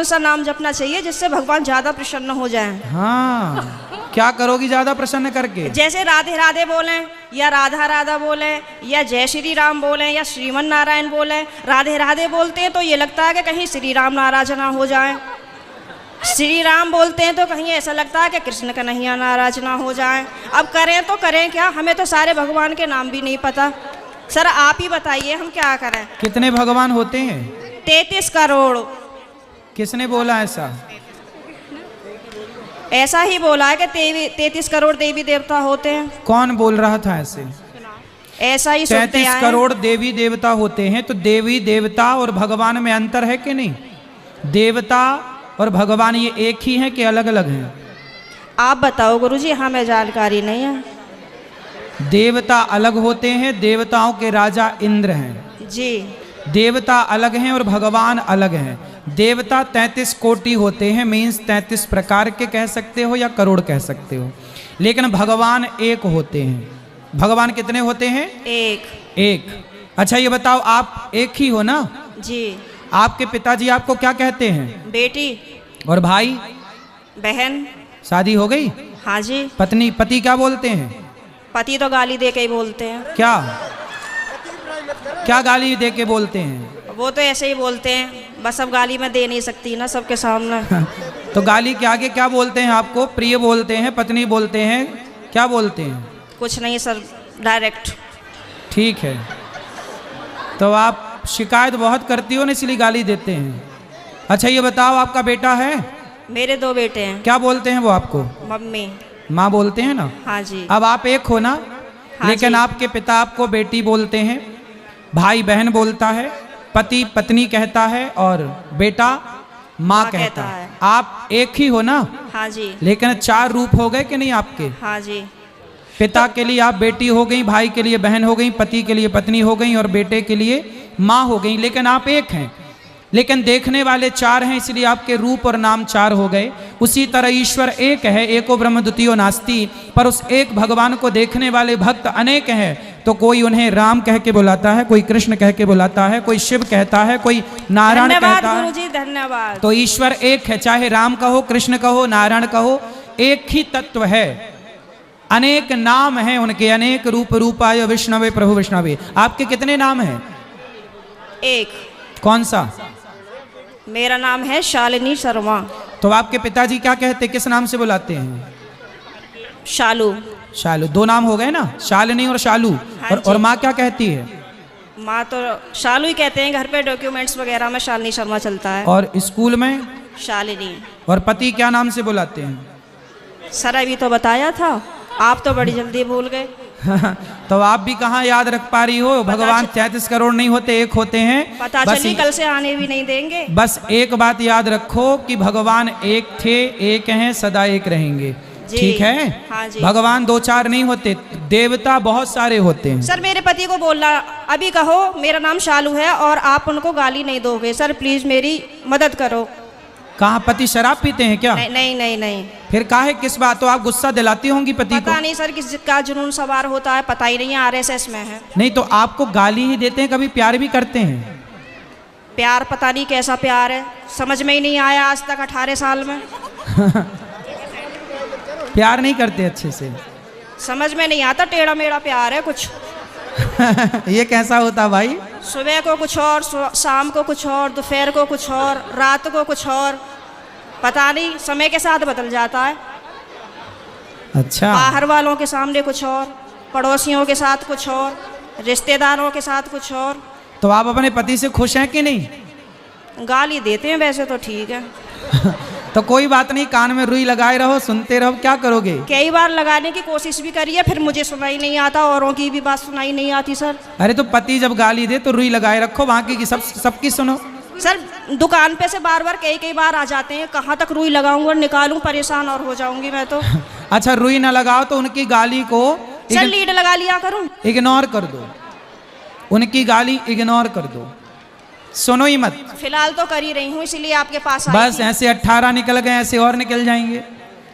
कौन सा नाम जपना चाहिए जिससे भगवान ज्यादा प्रसन्न हो जाएं? हाँ, क्या करोगी ज्यादा प्रसन्न करके? जैसे राधे राधे बोलें या राधा राधा बोलें या जय श्री राम बोलें या श्रीमन नारायण बोलें। राधे राधे बोलते हैं तो ये लगता है कि कहीं श्री राम नाराज ना हो जाएं। श्री राम बोलते हैं तो कहीं ऐसा लगता है कि कृष्ण कन्हैया नाराज ना हो जाएं। अब करें तो करें क्या, हमें तो सारे भगवान के नाम भी नहीं पता। सर आप ही बताइए हम क्या करें? कितने भगवान होते हैं? 33 करोड़। किसने बोला ऐसा? ऐसा ही बोला है कि 33 करोड़ देवी देवता होते हैं। कौन बोल रहा था ऐसे? ऐसा ही सुनते 33 आए। करोड़ देवी देवता होते हैं, तो देवी देवता और भगवान में अंतर है कि नहीं? देवता और भगवान ये एक ही हैं कि अलग अलग हैं? आप बताओ गुरुजी, हमें जानकारी नहीं है। देवता अलग होते हैं, देवताओं के राजा इंद्र हैं जी। देवता अलग हैं और भगवान अलग हैं। देवता 33 कोटि होते हैं, मीन्स 33 प्रकार के कह सकते हो या करोड़ कह सकते हो, लेकिन भगवान एक होते हैं। भगवान कितने होते हैं? एक। अच्छा ये बताओ, आप एक ही हो ना? जी। आपके पिताजी आपको क्या कहते हैं? बेटी। और भाई? बहन। शादी हो गई? हाँ जी। पति क्या बोलते हैं? पति तो गाली दे के ही बोलते हैं। क्या गाली दे के बोलते हैं? वो तो ऐसे ही बोलते हैं, बस अब गाली मैं दे नहीं सकती ना सबके सामने। तो गाली के आगे क्या बोलते हैं आपको? प्रिय बोलते हैं, पत्नी बोलते हैं, क्या बोलते हैं? कुछ नहीं सर, डायरेक्ट। ठीक है, तो आप शिकायत बहुत करती हो ना, इसलिए गाली देते हैं। अच्छा ये बताओ, आपका बेटा है? मेरे 2 बेटे हैं। क्या बोलते हैं वो आपको? मम्मी। माँ बोलते हैं ना? हाँ जी। अब आप एक हो ना? हाँ लेकिन जी। आपके पिता आपको बेटी बोलते हैं, भाई बहन बोलता है, पति पत्नी कहता है और बेटा माँ कहता है। आप एक ही हो ना? हाँ जी। लेकिन 4 रूप हो गए कि नहीं आपके? हाँ जी। पिता के लिए आप बेटी हो गई, भाई के लिए बहन हो गई, पति के लिए पत्नी हो गई और बेटे के लिए माँ हो गई, लेकिन आप एक हैं। लेकिन देखने वाले 4 हैं, इसलिए आपके रूप और नाम 4 हो गए। उसी तरह ईश्वर एक है, एको ब्रह्म द्वितीयो नास्ति, पर उस एक भगवान को देखने वाले भक्त अनेक हैं। तो कोई उन्हें राम कह के बुलाता है, कोई कृष्ण कह के बुलाता है, कोई शिव कहता है, कोई नारायण कहता है। गुरुजी धन्यवाद। तो ईश्वर एक है, चाहे राम कहो, कृष्ण कहो, नारायण कहो, एक ही तत्व है। अनेक नाम हैं उनके, अनेक रूप रूपाय विष्णवे प्रभु विष्णवे। आपके कितने नाम हैं? एक। कौन सा? मेरा नाम है शालिनी शर्मा। तो आपके पिताजी क्या कहते, किस नाम से बुलाते हैं? शालू। शालू। 2 नाम हो गए ना, शालिनी और शालू। हाँ और माँ क्या कहती है? माँ तो शालू ही कहते हैं, घर पे डॉक्यूमेंट्स वगैरह में शालिनी शर्मा चलता है। और स्कूल में? शालिनी। और पति क्या नाम से बुलाते हैं? सर अभी तो बताया था, आप तो बड़ी जल्दी भूल गए। तो आप भी कहाँ याद रख पा रही हो? भगवान 33 करोड़ नहीं होते, एक होते हैं। पता चली कल से आने भी नहीं देंगे। बस एक बात याद रखो कि भगवान एक थे, एक हैं, सदा एक रहेंगे। ठीक है? हाँ जी। भगवान 2-4 नहीं होते, देवता बहुत सारे होते हैं। सर मेरे पति को बोलना, अभी कहो मेरा नाम शालू है और आप उनको गाली नहीं दोगे। सर प्लीज मेरी मदद करो। कहाँ पति शराब पीते हैं क्या? नहीं नहीं नहीं नहीं। फिर काहे किस बात? तो आप गुस्सा दिलाती होंगी पति को? पता नहीं सर किसका जुनून सवार होता है, पता ही नहीं है, RSS में है। नहीं तो आपको गाली ही देते हैं, कभी प्यार भी करते हैं? प्यार पता नहीं कैसा प्यार है, समझ में ही नहीं आया आज तक 18 साल में। प्यार नहीं करते अच्छे से? समझ में नहीं आता, टेढ़ा मेढ़ा प्यार है कुछ। ये कैसा होता भाई? सुबह को कुछ और, शाम को कुछ और, दोपहर को कुछ और, रात को कुछ और, पता नहीं समय के साथ बदल जाता है। अच्छा। बाहर वालों के सामने कुछ और, पड़ोसियों के साथ कुछ और, रिश्तेदारों के साथ कुछ और। तो आप अपने पति से खुश हैं कि नहीं? गाली देते हैं वैसे तो ठीक है। तो कोई बात नहीं, कान में रुई लगाए रहो, सुनते रहो, क्या करोगे? कई बार लगाने की कोशिश भी करी है, फिर मुझे सुनाई नहीं आता, औरों की भी बात सुनाई नहीं आती सर। अरे तो पति जब गाली दे तो रुई लगाए रखो, बाकी की सबकी सुनो। सर दुकान पे से बार बार कई बार आ जाते हैं, कहाँ तक रुई लगाऊंगा और निकालूं, परेशान और हो जाऊंगी मैं तो। अच्छा रुई ना लगाओ तो उनकी गाली को सर लीड लगा लिया करूं? इग्नोर कर दो, उनकी गाली इग्नोर कर दो, सुनो ही मत। फिलहाल तो कर ही रही हूँ, इसीलिए आपके पास आई बस थी। ऐसे 18 निकल गए, ऐसे और निकल जाएंगे।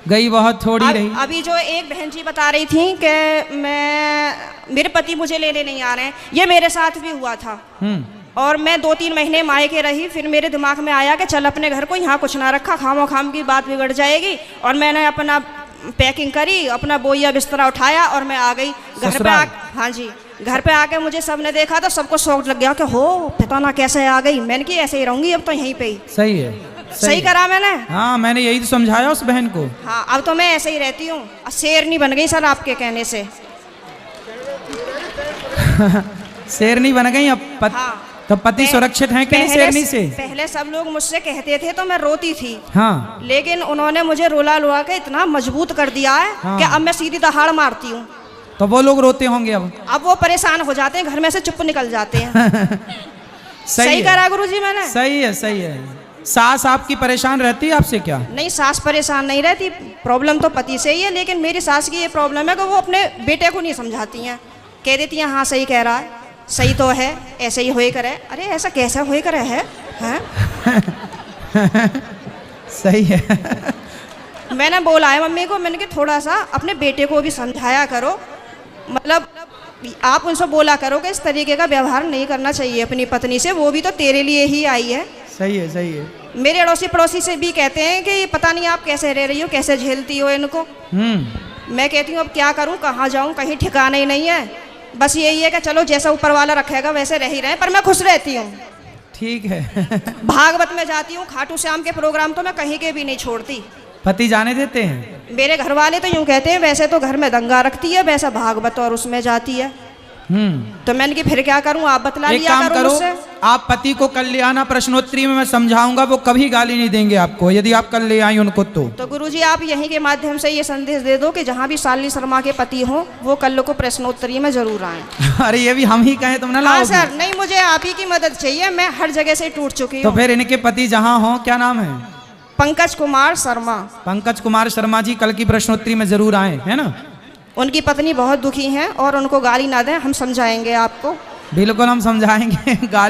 गई बहुत थोड़ी रही। अभी जो एक बहन जी बता रही थी कि मेरे पति मुझे लेने नहीं आ रहे हैं, ये मेरे साथ भी हुआ था। और मैं 2-3 महीने मायके रही। फिर मेरे दिमाग में आया कि चल अपने घर को यहाँ कुछ ना रखा, खामो खाम की बात बिगड़ जाएगी। और मैंने अपना पैकिंग करी, अपना बोइया बिस्तरा उठाया और मैं आ गई घर पे। हाँ जी, घर पे आके मुझे सबने देखा तो सबको शौक लग गया कि हो पता ना कैसे आ गई। मैंने कि ऐसे ही रहूंगी अब तो यहीं पे ही। सही है, सही करा मैंने। हाँ, मैंने यही तो समझाया उस बहन को। हाँ, अब तो मैं ऐसे ही रहती हूँ। शेरनी बन गई सर आपके कहने से। शेरनी बन गई अब हाँ, तो पति सुरक्षित हैं कि नहीं शेरनी से? पहले सब लोग मुझसे कहते थे तो मैं रोती थी। हाँ, लेकिन उन्होंने मुझे रोला लुआ के इतना मजबूत कर दिया है हाँ। कि अब मैं सीधी दहाड़ मारती हूँ। तो वो लोग रोते होंगे अब वो परेशान हो जाते हैं, घर में से चुप निकल जाते हैं। सही करा गुरुजी मैंने। सही है, सही है। सास आपकी परेशान रहती है आपसे क्या? नहीं, सास परेशान नहीं रहती, प्रॉब्लम तो पति से ही है। लेकिन मेरी सास की ये प्रॉब्लम है कि वो अपने बेटे को नहीं समझाती हैं। कह देती हैं हाँ सही कह रहा है, सही तो है, ऐसे ही होए करे। अरे ऐसा कैसा होए करे है, हैं? सही है। मैंने बोला है मम्मी को, मैंने कि थोड़ा सा अपने बेटे को भी समझाया करो। मतलब आप उनसे बोला करो कि इस तरीके का व्यवहार नहीं करना चाहिए अपनी पत्नी से, वो भी तो तेरे लिए ही आई है। सही है, सही है। मेरे अड़ोसी पड़ोसी से भी कहते हैं कि पता नहीं आप कैसे रह रही हो, कैसे झेलती हो इनको। मैं कहती हूँ अब क्या करूँ, कहाँ जाऊँ, कहीं ठिकाना ही नहीं है। बस यही है कि चलो जैसा ऊपर वाला रखेगा वैसे रह ही रहे, पर मैं खुश रहती हूँ। ठीक है। भागवत में जाती हूँ, खाटू श्याम के प्रोग्राम तो मैं कहीं के भी नहीं छोड़ती। पति जाने देते हैं? मेरे घर वाले तो यूँ कहते हैं वैसे तो घर में दंगा रखती है, वैसा भागवत और उसमें जाती है। तो मैंने कि फिर क्या करूं, आप बतला एक लिया काम करो मुझसे। आप पति को कल ले आना, प्रश्नोत्तरी में मैं समझाऊंगा, वो कभी गाली नहीं देंगे आपको यदि आप कल ले आई उनको। तो गुरुजी आप यहीं के माध्यम से ये संदेश दे दो कि जहाँ भी शालिनी शर्मा के पति हो वो कल को प्रश्नोत्तरी में जरूर आए। अरे ये भी हम ही कहें तुम ना हाँ लाओगी? सर, नहीं मुझे आप ही की मदद चाहिए, मैं हर जगह से टूट चुकी तो हूँ। फिर इनके पति जहाँ हो, क्या नाम है? पंकज कुमार शर्मा। पंकज कुमार शर्मा जी कल की प्रश्नोत्तरी में जरूर आए, है ना? उनकी पत्नी बहुत दुखी हैं और उनको गाली ना दें, हम समझाएंगे आपको। बिल्कुल हम समझाएंगे। गाली